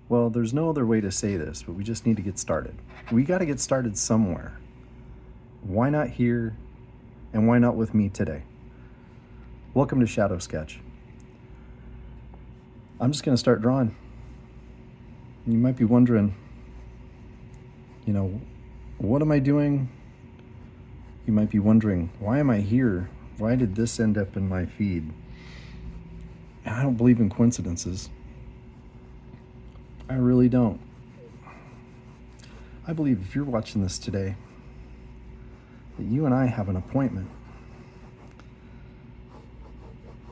Well, there's no other way to say this, but we just need to get started. We got to get started somewhere. Why not here, and why not with me today? Welcome to Shadow Sketch. I'm just going to start drawing. You might be wondering, what am I doing? You might be wondering, why am I here? Why did this end up in my feed? I don't believe in coincidences. I really don't. I believe if you're watching this today, that you and I have an appointment.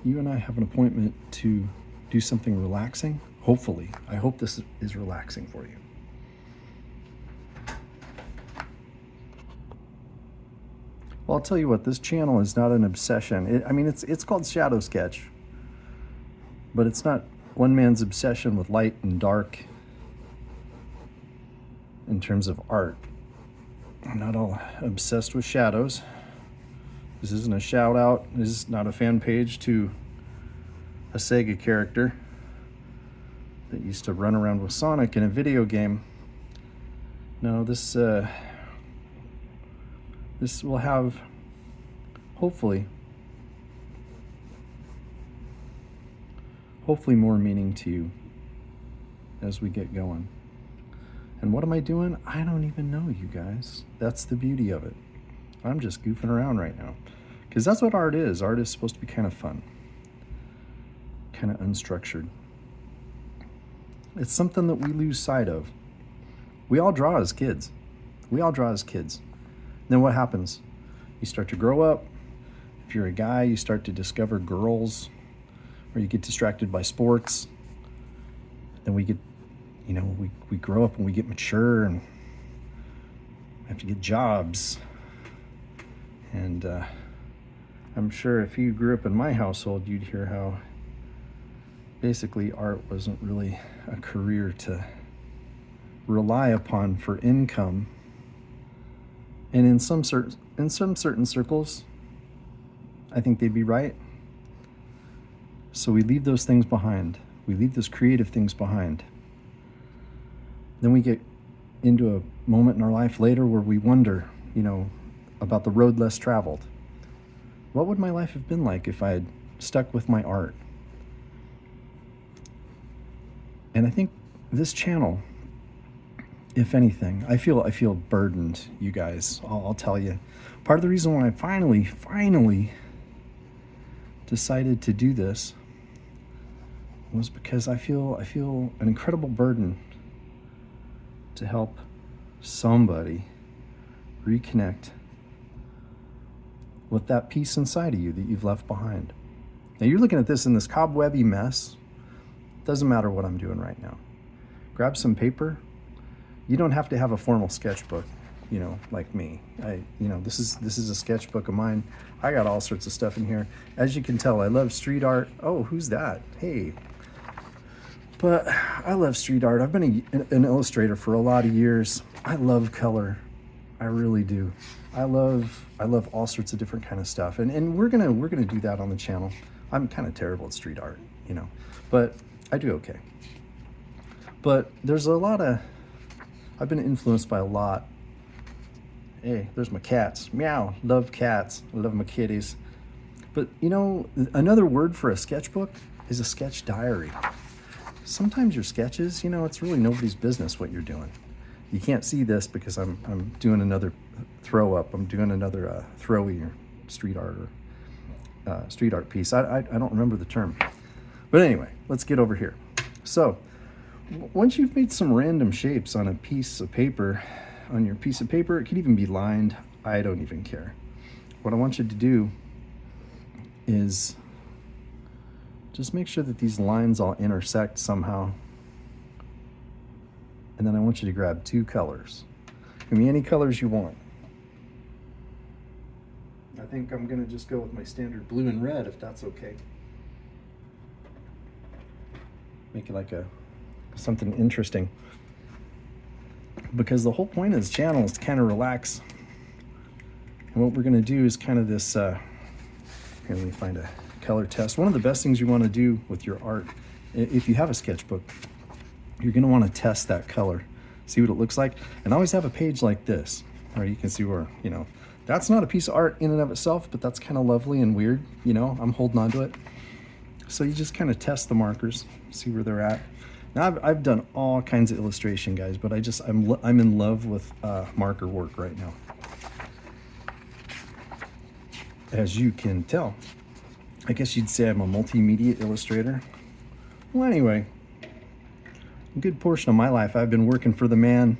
You and I have an appointment to do something relaxing. Hopefully. I hope this is relaxing for you. Well, I'll tell you what, this channel is not an obsession. It's called Shadow Sketch, but it's not one man's obsession with light and dark in terms of art. I'm not all obsessed with shadows. This isn't a shout out. This is not a fan page to a Sega character that used to run around with Sonic in a video game. No, this will have, hopefully more meaning to you as we get going. And what am I doing? I don't even know, you guys. That's the beauty of it. I'm just goofing around right now. Because that's what art is. Art is supposed to be kind of fun. Kind of unstructured. It's something that we lose sight of. We all draw as kids. Then what happens? You start to grow up. If you're a guy, you start to discover girls, or you get distracted by sports. Then we get, we grow up and we get mature and have to get jobs. And I'm sure if you grew up in my household, you'd hear how basically art wasn't really a career to rely upon for income. And in some certain circles, I think they'd be right. So we leave those things behind. We leave those creative things behind. Then we get into a moment in our life later where we wonder, about the road less traveled. What would my life have been like if I had stuck with my art? And I think this channel, if anything, I feel burdened, you guys. I'll tell you. Part of the reason why I finally decided to do this was because I feel an incredible burden to help somebody reconnect with that piece inside of you that you've left behind. Now you're looking at this in this cobwebby mess. Doesn't matter what I'm doing right now. Grab some paper. You don't have to have a formal sketchbook, like me. This is a sketchbook of mine. I got all sorts of stuff in here. As you can tell, I love street art. Oh, who's that? Hey. But I love street art. I've been an illustrator for a lot of years. I love color. I really do. I love all sorts of different kind of stuff. And we're gonna do that on the channel. I'm kind of terrible at street art, but I do okay. But there's a lot of, I've been influenced by a lot. Hey, there's my cats. Meow. Love cats. I love my kitties. But another word for a sketchbook is a sketch diary. Sometimes your sketches, it's really nobody's business what you're doing. You can't see this because I'm doing another throw up. I'm doing another throwy or street art piece. I don't remember the term. But anyway, let's get over here. So once you've made some random shapes on a piece of paper, it could even be lined. I don't even care. What I want you to do is just make sure that these lines all intersect somehow. And then I want you to grab two colors. Give me any colors you want. I think I'm gonna just go with my standard blue and red, if that's okay. Make it like something interesting. Because the whole point of this channel is to kind of relax. And what we're gonna do is kind of this, here, let me find a color test. One of the best things you wanna do with your art, if you have a sketchbook, you're going to want to test that color, see what it looks like. And I always have a page like this, where you can see where, that's not a piece of art in and of itself, but that's kind of lovely and weird. I'm holding on to it. So you just kind of test the markers, see where they're at. Now I've done all kinds of illustration, guys, but I'm in love with marker work right now. As you can tell, I guess you'd say I'm a multimedia illustrator. Well, anyway, a good portion of my life I've been working for the man.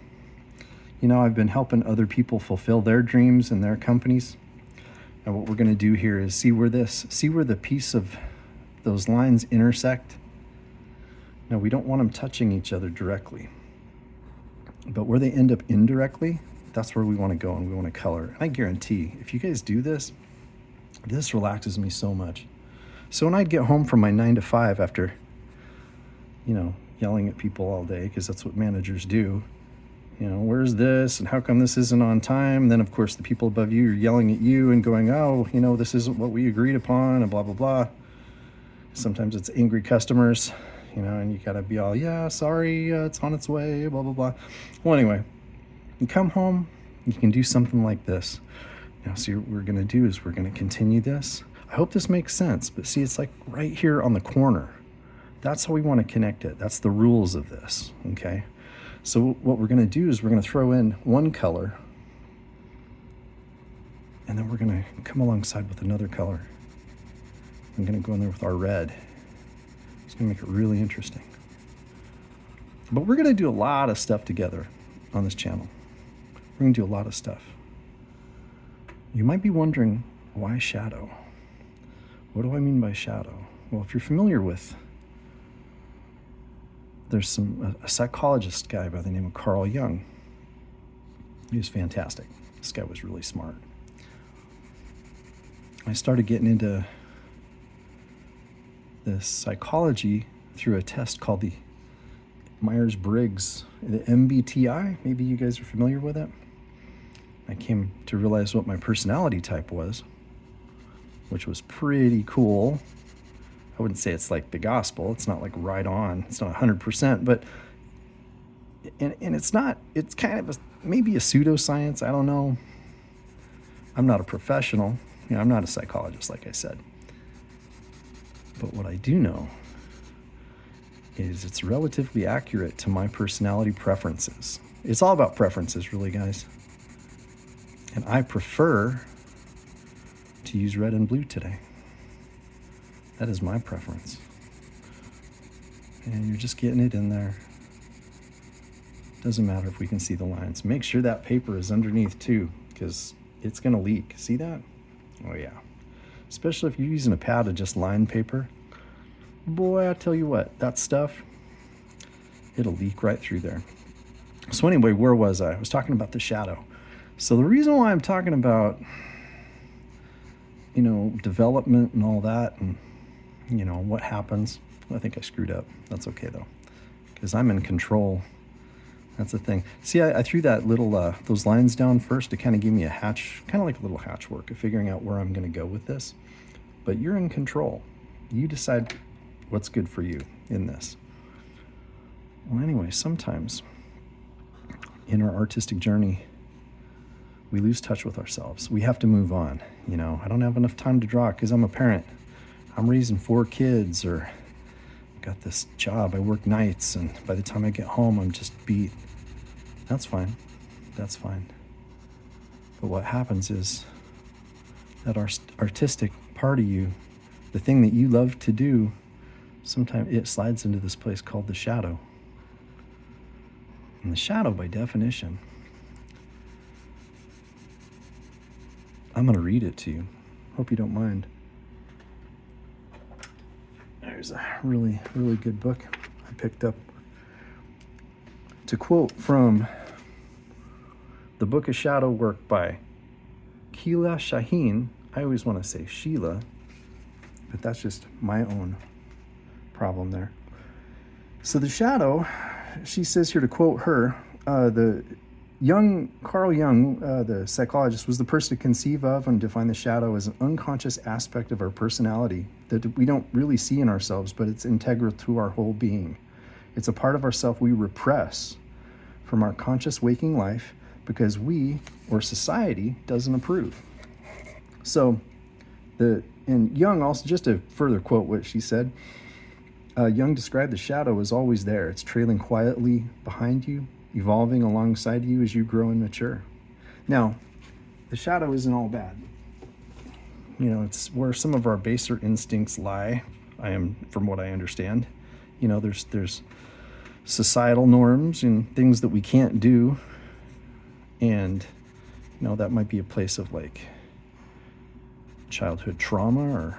I've been helping other people fulfill their dreams and their companies. And what we're going to do here is see where the piece of those lines intersect. Now, we don't want them touching each other directly, but where they end up indirectly, that's where we want to go, and we want to color. And I guarantee, if you guys do this, this relaxes me so much. So when I'd get home from my 9 to 5 after, yelling at people all day, because that's what managers do, where's this, and how come this isn't on time? And then, of course, the people above you are yelling at you and going, oh, this isn't what we agreed upon, and blah, blah, blah. Sometimes it's angry customers, and you gotta be all, yeah, sorry, it's on its way, blah, blah, blah. Well, anyway, you come home, you can do something like this. Now, see, what we're gonna do is we're gonna continue this. I hope this makes sense, but see, it's like right here on the corner. That's how we want to connect it. That's the rules of this, okay? So what we're gonna do is we're gonna throw in one color, and then we're gonna come alongside with another color. I'm gonna go in there with our red. It's gonna make it really interesting. But we're gonna do a lot of stuff together on this channel. We're gonna do a lot of stuff. You might be wondering, why shadow? What do I mean by shadow? Well, if you're familiar with, there's a psychologist guy by the name of Carl Jung. He was fantastic. This guy was really smart. I started getting into this psychology through a test called the Myers-Briggs, the MBTI. Maybe you guys are familiar with it. I came to realize what my personality type was, which was pretty cool. I wouldn't say it's like the gospel. It's not like right on. It's not 100%, but and it's not. It's kind of maybe a pseudoscience. I don't know. I'm not a professional. I'm not a psychologist, like I said. But what I do know is it's relatively accurate to my personality preferences. It's all about preferences, really, guys. And I prefer to use red and blue today. That is my preference. And you're just getting it in there. Doesn't matter if we can see the lines. Make sure that paper is underneath too, because it's gonna leak. See that? Oh yeah. Especially if you're using a pad of just line paper. Boy, I tell you what, that stuff, it'll leak right through there. So anyway, where was I? I was talking about the shadow. So the reason why I'm talking about, development and all that, and what happens, I think I screwed up. That's okay though, because I'm in control. That's the thing. See, I threw that little those lines down first to kind of give me a hatch, kind of like a little hatch work of figuring out where I'm going to go with this. But you're in control. You decide what's good for you in this. Well, anyway, sometimes in our artistic journey, we lose touch with ourselves. We have to move on. I don't have enough time to draw because I'm a parent. I'm raising 4 kids, or I got this job. I work nights, and by the time I get home, I'm just beat. That's fine. That's fine. But what happens is that our artistic part of you, the thing that you love to do, sometimes it slides into this place called the shadow. And the shadow, by definition, I'm going to read it to you. Hope you don't mind. There's a really, really good book I picked up. To quote from the Book of Shadow work by Keela Shaheen. I always want to say Sheila, but that's just my own problem there. So the shadow, she says here, to quote her, Carl Jung, the psychologist, was the person to conceive of and define the shadow as an unconscious aspect of our personality that we don't really see in ourselves, but it's integral to our whole being. It's a part of ourself we repress from our conscious waking life because we, or society, doesn't approve. So, and Jung also, just to further quote what she said, Jung described the shadow as always there. It's trailing quietly behind you, evolving alongside you as you grow and mature. Now, the shadow isn't all bad. It's where some of our baser instincts lie. From what I understand, there's societal norms and things that we can't do, and that might be a place of like childhood trauma or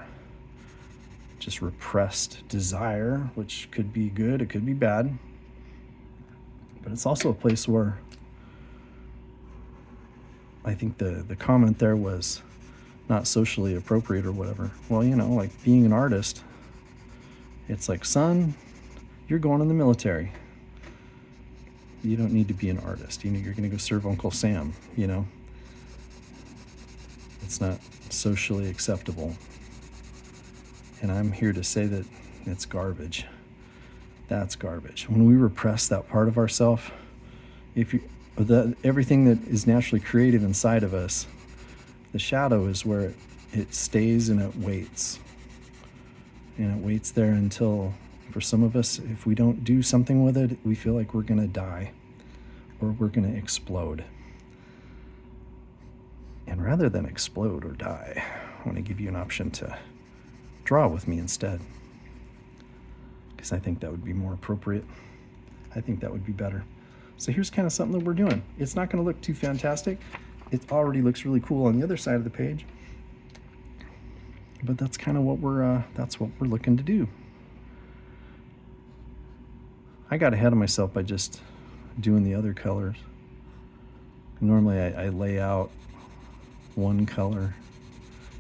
just repressed desire, which could be good, it could be bad, but it's also a place where I think the comment there was not socially appropriate or whatever. Well, like being an artist, it's like, son, you're going in the military. You don't need to be an artist. You're going to go serve Uncle Sam, It's not socially acceptable. And I'm here to say that it's garbage. That's garbage. When we repress that part of ourselves, everything that is naturally creative inside of us, the shadow is where it stays and it waits. And it waits there until, for some of us, if we don't do something with it, we feel like we're going to die or we're going to explode. And rather than explode or die, I want to give you an option to draw with me instead, because I think that would be more appropriate. I think that would be better. So here's kind of something that we're doing. It's not going to look too fantastic. It already looks really cool on the other side of the page, but that's kind of what we're looking to do. I got ahead of myself by just doing the other colors. Normally I lay out one color,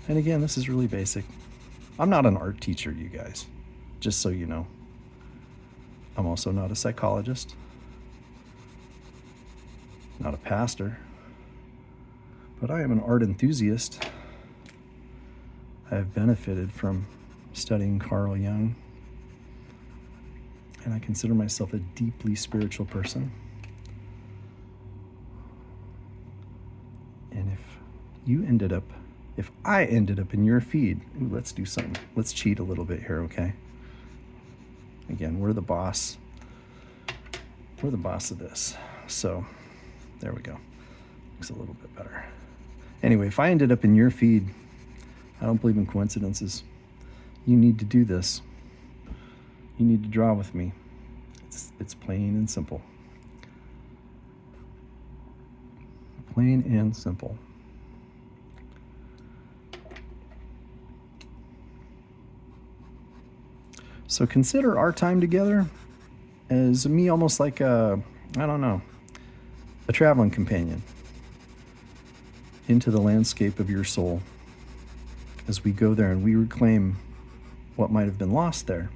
and again, this is really basic. I'm not an art teacher, you guys, just so you know. I'm also not a psychologist, not a pastor, but I am an art enthusiast. I have benefited from studying Carl Jung, and I consider myself a deeply spiritual person. And if I ended up in your feed, let's do something. Let's cheat a little bit here, okay? Again, we're the boss. We're the boss of this. So there we go. Looks a little bit better. Anyway, if I ended up in your feed, I don't believe in coincidences. You need to do this. You need to draw with me. It's plain and simple. Plain and simple. So consider our time together as me almost like a traveling companion into the landscape of your soul as we go there and we reclaim what might have been lost there.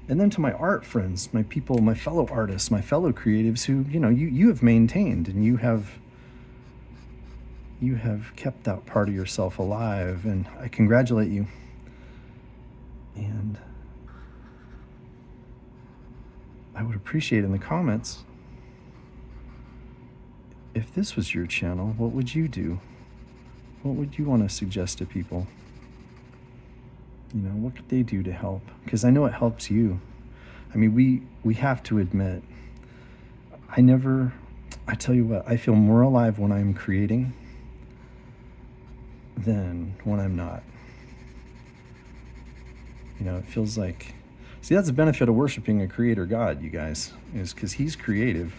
And then to my art friends, my people, my fellow artists, my fellow creatives who, you have maintained and you have kept that part of yourself alive, and I congratulate you. And I would appreciate in the comments, if this was your channel, what would you do? What would you want to suggest to people? What could they do to help? Because I know it helps you. I mean, we have to admit, I tell you what, I feel more alive when I'm creating than when I'm not. It feels like, see, that's the benefit of worshiping a creator God, you guys, is because he's creative.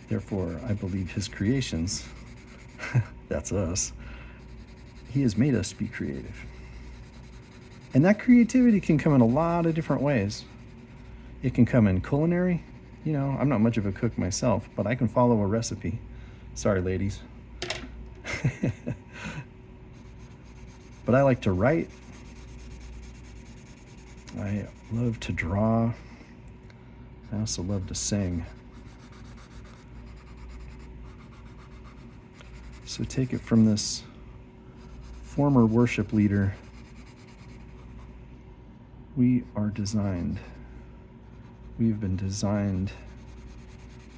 Therefore, I believe his creations, that's us, he has made us be creative. And that creativity can come in a lot of different ways. It can come in culinary. I'm not much of a cook myself, but I can follow a recipe. Sorry, ladies. But I like to write. I love to draw. I also love to sing. So take it from this former worship leader. We we've been designed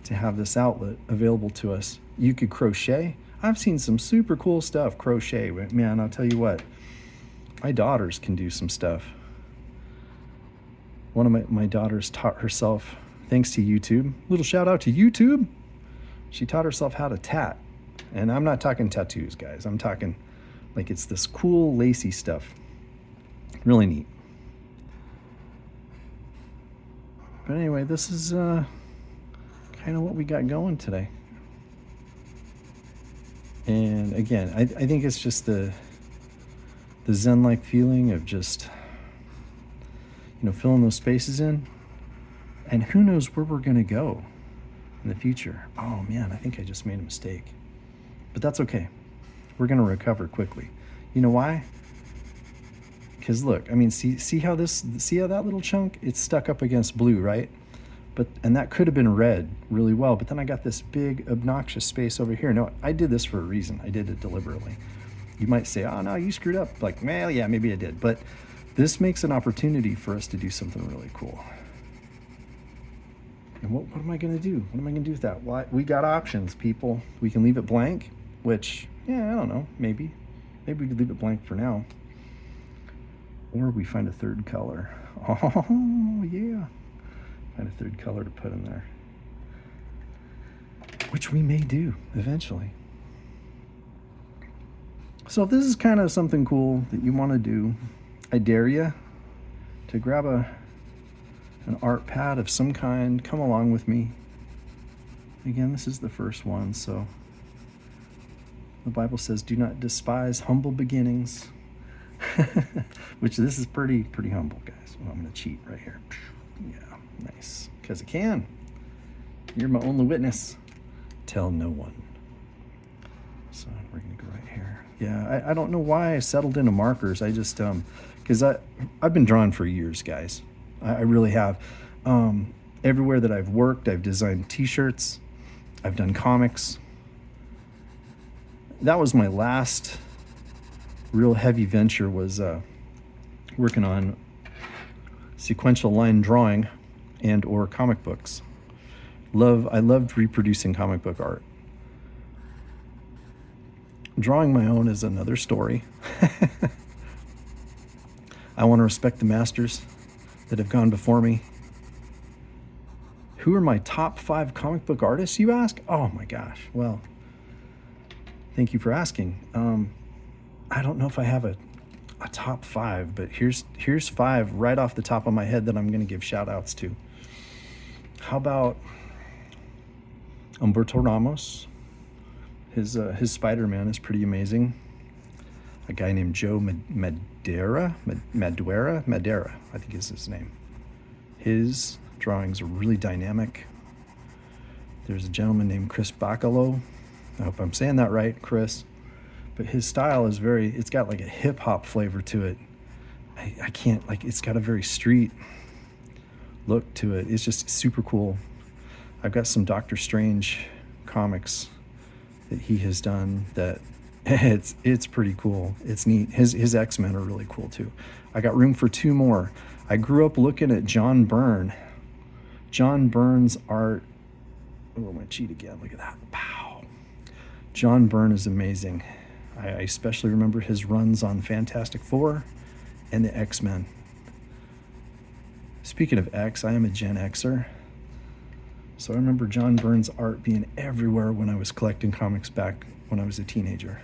to have this outlet available to us. You could crochet. I've seen some super cool stuff crochet. Man, I'll tell you what, my daughters can do some stuff. One of my daughters taught herself, thanks to YouTube, little shout out to YouTube, she taught herself how to tat. And I'm not talking tattoos, guys. I'm talking like it's this cool lacy stuff. Really neat. But anyway, this is kind of what we got going today. And again, I think it's just the Zen-like feeling of just, filling those spaces in. And who knows where we're going to go in the future. Oh man, I think I just made a mistake. But that's okay. We're going to recover quickly. You know why? Because look, see how that little chunk, it's stuck up against blue, right? And that could have been red really well, but then I got this big obnoxious space over here. No, I did this for a reason. I did it deliberately. You might say, oh no, you screwed up. Like, well, yeah, maybe I did. But this makes an opportunity for us to do something really cool. And what am I going to do? What am I going to do with that? Well, we got options, people. We can leave it blank, which, yeah, I don't know, maybe. Maybe we could leave it blank for now. Or we find a third color. Oh, yeah. Find a third color to put in there. Which we may do eventually. So if this is kind of something cool that you want to do, I dare you to grab an art pad of some kind. Come along with me. Again, this is the first one, so the Bible says, do not despise humble beginnings. Which this is pretty humble, guys. Well, I'm going to cheat right here. Yeah, nice. Because I can. You're my only witness. Tell no one. So we're going to go right here. Yeah, I don't know why I settled into markers. I just, because I've been drawing for years, guys. I really have. Everywhere that I've worked, I've designed t-shirts. I've done comics. That was my last real heavy venture, was working on sequential line drawing and or comic books. I loved reproducing comic book art. Drawing my own is another story. I want to respect the masters that have gone before me. Who are my top 5 comic book artists, you ask? Oh my gosh. Well, thank you for asking. I don't know if I have a top 5, but here's 5 right off the top of my head that I'm going to give shout outs to. How about Humberto Ramos? His Spider-Man is pretty amazing. A guy named Joe Madeira, I think is his name. His drawings are really dynamic. There's a gentleman named Chris Bacalo. I hope I'm saying that right, Chris. But his style is it's got like a hip hop flavor to it. I can't, it's got a very street look to it. It's just super cool. I've got some Doctor Strange comics that he has done that it's pretty cool. It's neat. His X-Men are really cool too. I got room for 2 more. I grew up looking at John Byrne. John Byrne's art. Oh, I'm gonna cheat again. Look at that. Pow. John Byrne is amazing. I especially remember his runs on Fantastic Four and the X-Men. Speaking of X, I am a Gen Xer. So I remember John Byrne's art being everywhere when I was collecting comics back when I was a teenager.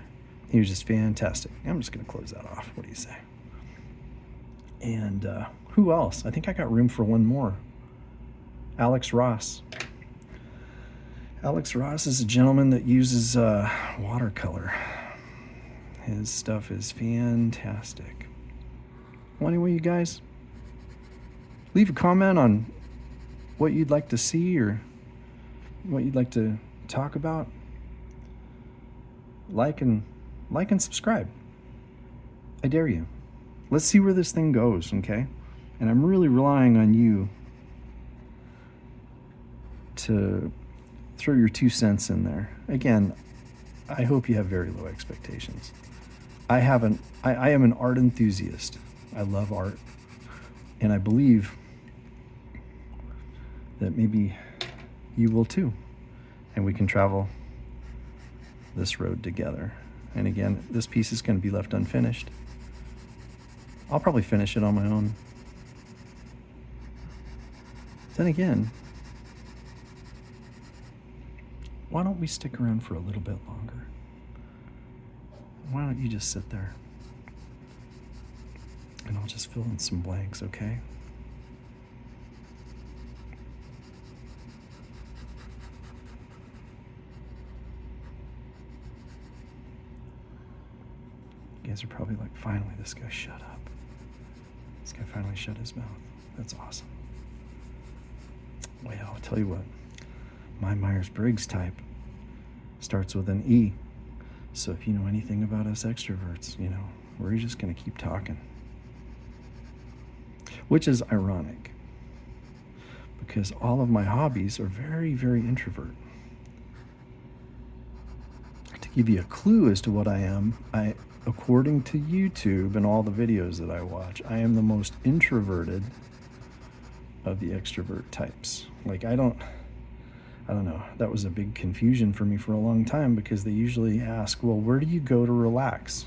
He was just fantastic. I'm just going to close that off. What do you say? And who else? I think I got room for 1 more. Alex Ross. Alex Ross is a gentleman that uses watercolor. His stuff is fantastic. Well, anyway, you guys, leave a comment on what you'd like to see or what you'd like to talk about. Like and subscribe. I dare you. Let's see where this thing goes, okay? And I'm really relying on you to throw your 2 cents in there. Again, I hope you have very low expectations. I am an art enthusiast. I love art. And I believe that maybe you will too. And we can travel this road together. And again, this piece is going to be left unfinished. I'll probably finish it on my own. Then again, why don't we stick around for a little bit longer? Why don't you just sit there? And I'll just fill in some blanks, okay? You guys are probably like, finally, this guy shut up. This guy finally shut his mouth. That's awesome. Well, I'll tell you what. My Myers-Briggs type starts with an E. So if you know anything about us extroverts, we're just going to keep talking. Which is ironic, because all of my hobbies are very, very introvert. To give you a clue as to what I am, according to YouTube and all the videos that I watch, I am the most introverted of the extrovert types. Like, I don't know. That was a big confusion for me for a long time, because they usually ask, well, where do you go to relax?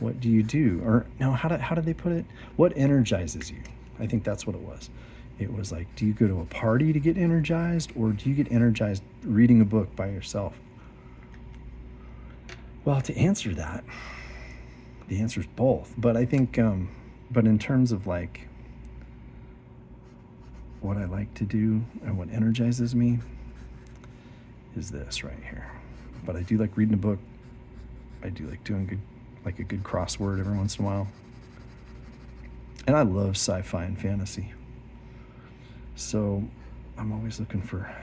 What do you do? Or no, how did they put it? What energizes you? I think that's what it was. It was like, do you go to a party to get energized, or do you get energized reading a book by yourself? Well, to answer that, the answer is both. But I think, but in terms of like what I like to do and what energizes me is this right here. But I do like reading a book. I do like doing a good crossword every once in a while. And I love sci-fi and fantasy. So I'm always looking for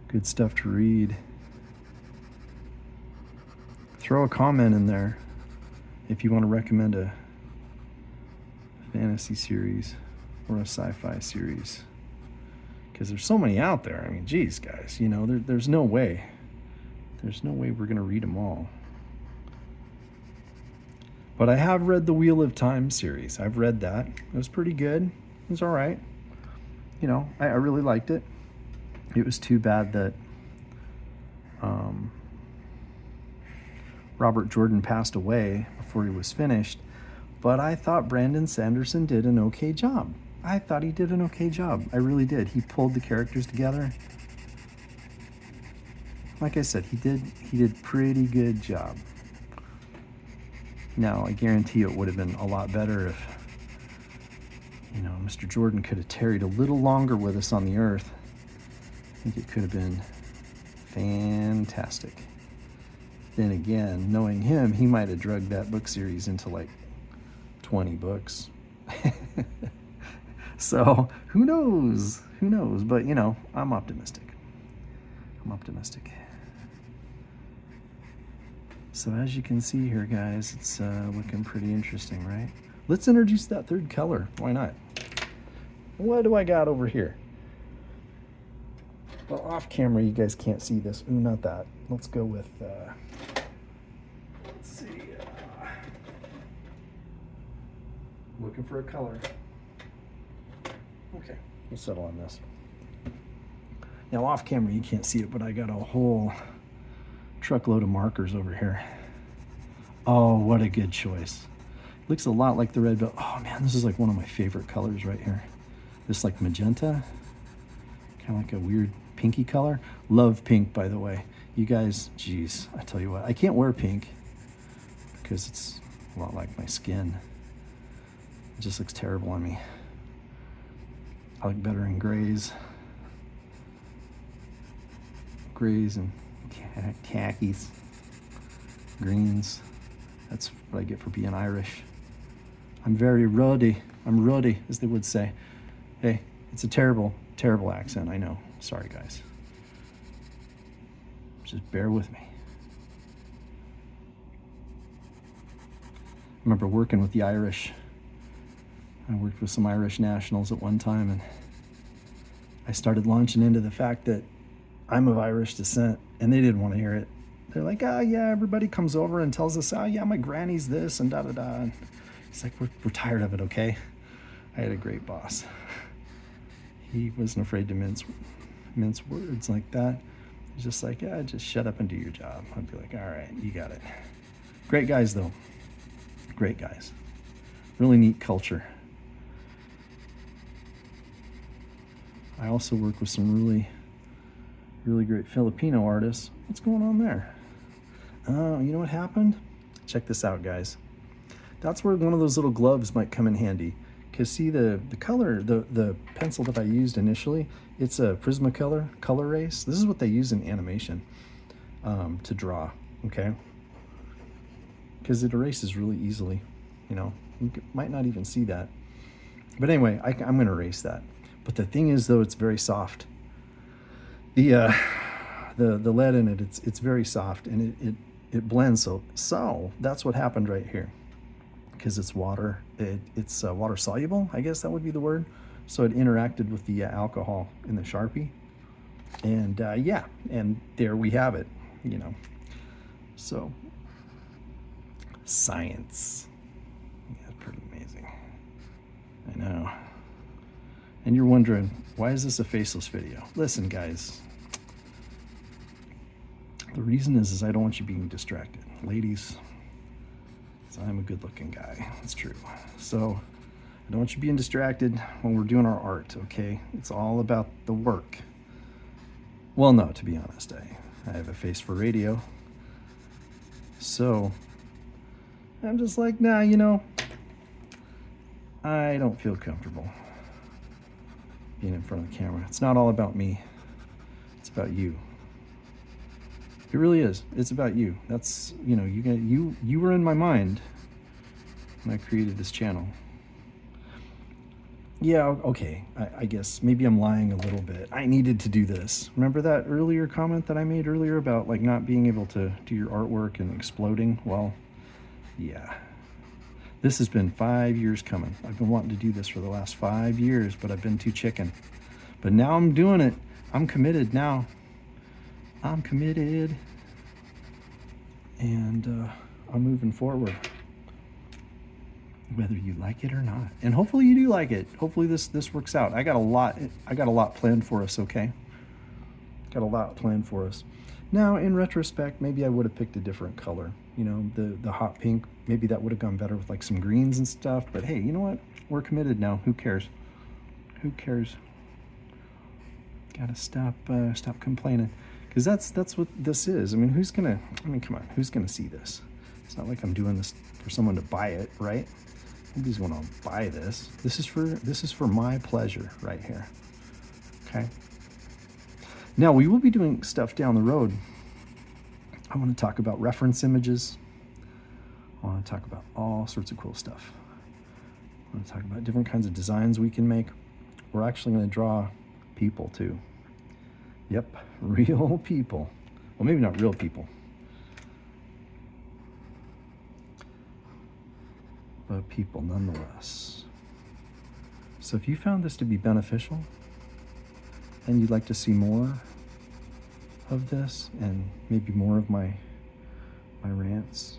good stuff to read. Throw a comment in there if you want to recommend a fantasy series or a sci-fi series. Because there's so many out there. I mean, geez, guys, there's no way. There's no way we're going to read them all. But I have read the Wheel of Time series. I've read that. It was pretty good. It was all right. I really liked it. It was too bad that Robert Jordan passed away before he was finished. But I thought Brandon Sanderson did an okay job. I thought he did an okay job. I really did. He pulled the characters together. Like I said, he did pretty good job. Now, I guarantee it would have been a lot better if, Mr. Jordan could have tarried a little longer with us on the earth. I think it could have been fantastic. Then again, knowing him, he might have drugged that book series into like 20 books. So, who knows? Who knows? But, I'm optimistic. So as you can see here, guys, it's looking pretty interesting, right? Let's introduce that third color. Why not? What do I got over here? Well, off camera, you guys can't see this. Ooh, not that. Let's go with, let's see. Looking for a color. Okay, we'll settle on this. Now, off camera, you can't see it, but I got a whole truckload of markers over here. Oh, what a good choice. Looks a lot like the red belt. Oh man, this is like one of my favorite colors right here. This like magenta, kind of like a weird pinky color. Love pink, by the way. You guys, geez, I tell you what, I can't wear pink because it's a lot like my skin. It just looks terrible on me. I like better in grays. Grays and khakis, greens. That's what I get for being Irish. I'm very ruddy. I'm ruddy, as they would say. Hey, it's a terrible, terrible accent, I know. Sorry, guys. Just bear with me. I remember working with the Irish. I worked with some Irish nationals at one time, and I started launching into the fact that I'm of Irish descent, and they didn't want to hear it. They're like, oh yeah, everybody comes over and tells us, oh yeah, my granny's this and da-da-da. It's like, we're tired of it, okay? I had a great boss. He wasn't afraid to mince words like that. He's just like, yeah, just shut up and do your job. I'd be like, all right, you got it. Great guys, though. Great guys. Really neat culture. I also work with some really great Filipino artists. What's going on there? Oh, you know what happened? Check this out, guys. That's where one of those little gloves might come in handy. Because see, the color, the pencil that I used initially, it's a Prismacolor color erase. This is what they use in animation to draw, okay? Because it erases really easily, you know. Might not even see that. But anyway, I'm going to erase that. But the thing is, though, it's very soft. The lead in it, it's very soft, and it blends. So that's what happened right here. Because it's water, it's water soluble, I guess that would be the word. So it interacted with the alcohol in the Sharpie. And yeah, and there we have it, you know. So, science. Yeah, pretty amazing. I know. And you're wondering, why is this a faceless video? Listen, guys. The reason is I don't want you being distracted. Ladies, I'm a good-looking guy. It's true. So I don't want you being distracted when we're doing our art, okay? It's all about the work. Well, no, to be honest, I have a face for radio. So I'm just like, nah, you know, I don't feel comfortable being in front of the camera. It's not all about me. It's about you. It really is. It's about you. That's, you know, you were in my mind when I created this channel. Yeah, okay. I guess maybe I'm lying a little bit. I needed to do this. Remember that earlier comment that I made earlier about like not being able to do your artwork and exploding? Well, yeah. This has been 5 years coming. I've been wanting to do this for the last 5 years, but I've been too chicken. But now I'm doing it. I'm committed now. I'm committed, and I'm moving forward, whether you like it or not. And hopefully you do like it. Hopefully this works out. I got a lot planned for us. Okay, got a lot planned for us. Now, in retrospect, maybe I would have picked a different color. You know, the hot pink. Maybe that would have gone better with like some greens and stuff. But hey, you know what? We're committed now. Who cares? Who cares? Gotta stop complaining. Because that's what this is. I mean, come on, who's gonna see this? It's not like I'm doing this for someone to buy it, right? Nobody's gonna buy this. This is for my pleasure right here. Okay. Now we will be doing stuff down the road. I want to talk about reference images. I want to talk about all sorts of cool stuff. I want to talk about different kinds of designs we can make. We're actually going to draw people too. Yep, real people. Well, maybe not real people, but people nonetheless. So if you found this to be beneficial and you'd like to see more of this and maybe more of my rants,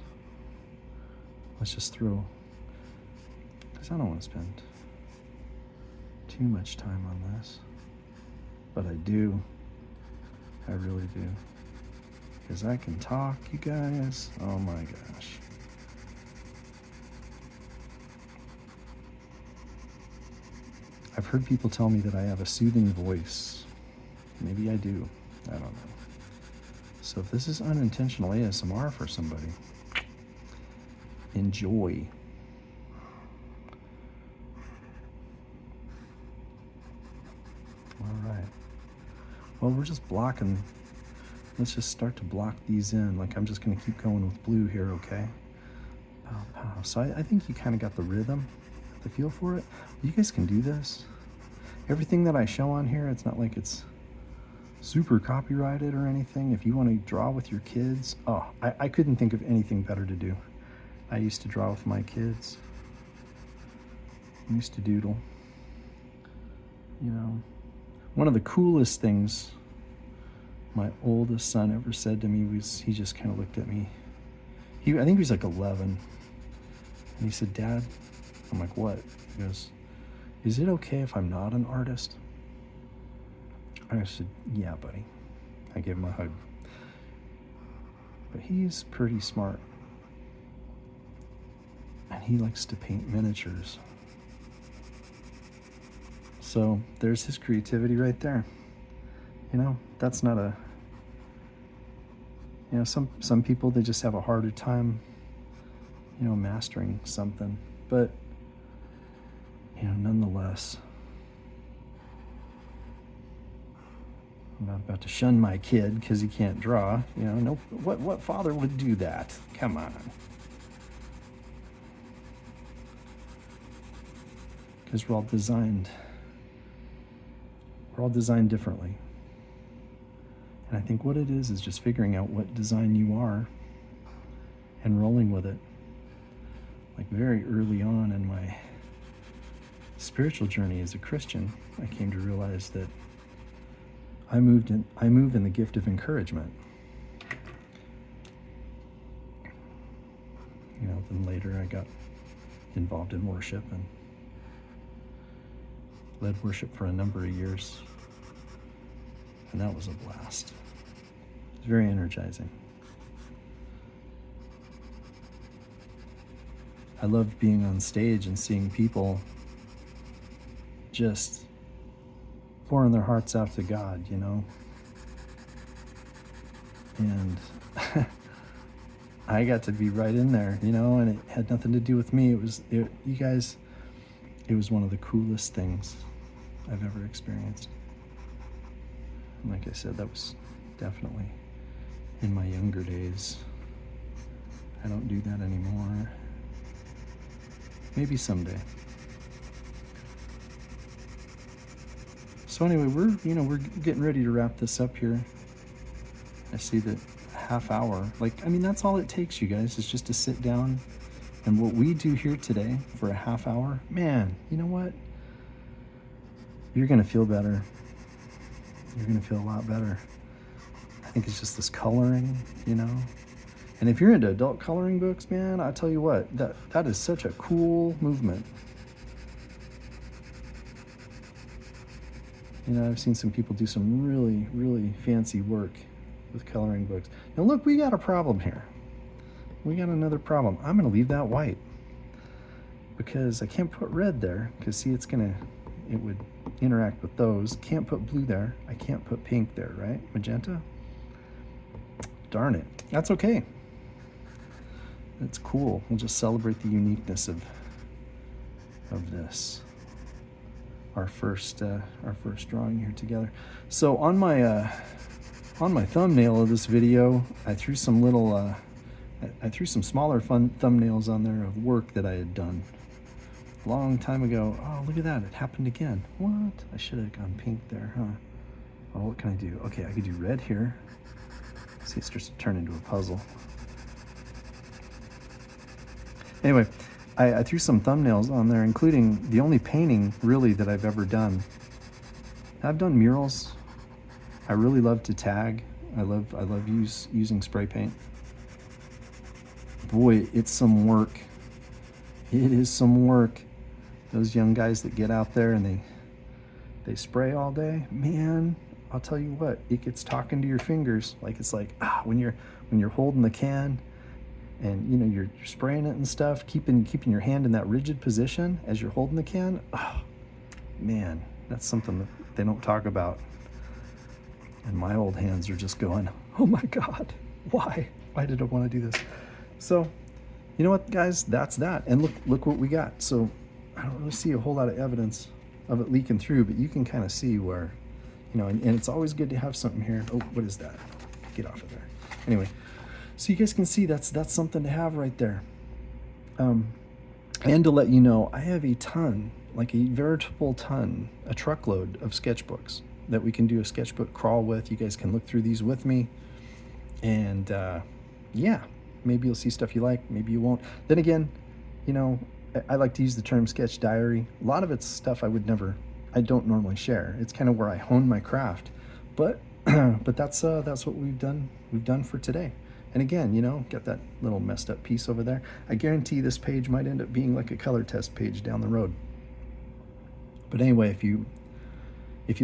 let's just throw, because I don't want to spend too much time on this, but I do. I really do. Because I can talk, you guys. Oh my gosh. I've heard people tell me that I have a soothing voice. Maybe I do. I don't know. So if this is unintentional ASMR for somebody, enjoy. All right. Well, we're just blocking. Let's just start to block these in. Like I'm just going to keep going with blue here, okay? Pow, pow. So I think you kind of got the rhythm, the feel for it. You guys can do this. Everything that I show on here, it's not like it's super copyrighted or anything. If you want to draw with your kids, oh, I couldn't think of anything better to do. I used to draw with my kids. I used to doodle. You know, one of the coolest things my oldest son ever said to me was, he just kind of looked at me. I think he was like 11. And he said, "Dad," I'm like, "What?" He goes, "Is it okay if I'm not an artist?" I said, yeah, buddy. I gave him a hug. But he's pretty smart. And he likes to paint miniatures. So there's his creativity right there. You know, that's not a, you know, some people, they just have a harder time, you know, mastering something. But, you know, nonetheless, I'm not about to shun my kid because he can't draw. You know, no, what father would do that? Come on. Because we're all designed differently. And I think what it is just figuring out what design you are and rolling with it. Like very early on in my spiritual journey as a Christian, I came to realize that I move in the gift of encouragement. You know, then later I got involved in worship and led worship for a number of years. And that was a blast. It was very energizing. I loved being on stage and seeing people just pouring their hearts out to God, you know. And I got to be right in there, you know, and it had nothing to do with me. It was one of the coolest things I've ever experienced. And like I said, that was definitely in my younger days. I don't do that anymore. Maybe someday. So anyway, we're getting ready to wrap this up here. I see that half hour, that's all it takes, you guys, is just to sit down. And what we do here today for a half hour, man, you know what? You're going to feel better. You're going to feel a lot better. I think it's just this coloring, you know? And if you're into adult coloring books, man, I tell you what, that is such a cool movement. You know, I've seen some people do some really, really fancy work with coloring books. Now look, we got a problem here. We got another problem. I'm going to leave that white because I can't put red there because see, it would interact with those. Can't put blue there. I can't put pink there, right? Magenta? Darn it. That's okay. That's cool. We'll just celebrate the uniqueness of this. Our first drawing here together. So on my thumbnail of this video, I threw some smaller fun thumbnails on there of work that I had done a long time ago. Oh, look at that. It happened again. What? I should have gone pink there, huh? Oh, what can I do? Okay, I could do red here. See, it starts to turn into a puzzle. Anyway, I threw some thumbnails on there, including the only painting really that I've ever done. I've done murals. I really love to tag. I love using spray paint. Boy, it's some work. It is some work. Those young guys that get out there and they spray all day, man, I'll tell you what, it gets talking to your fingers. When you're holding the can and you know you're spraying it and stuff, keeping your hand in that rigid position as you're holding the can. Oh, man, that's something that they don't talk about. And my old hands are just going, oh my God, why did I want to do this? So, you know what, guys, that's that. And look what we got. So I don't really see a whole lot of evidence of it leaking through, but you can kind of see where, you know, and it's always good to have something here. Oh, what is that? Get off of there. Anyway, so you guys can see that's something to have right there. And to let you know, I have a ton, like a veritable ton, a truckload of sketchbooks that we can do a sketchbook crawl with. You guys can look through these with me. And yeah, maybe you'll see stuff you like, maybe you won't. Then again, you know, I like to use the term sketch diary. A lot of it's stuff I don't normally share. It's kind of where I hone my craft. But that's what we've done for today. And again, you know, got that little messed up piece over there. I guarantee this page might end up being like a color test page down the road. But anyway, if you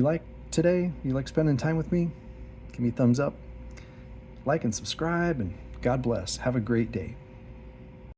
like today? You like spending time with me? Give me a thumbs up, like and subscribe, and God bless. Have a great day.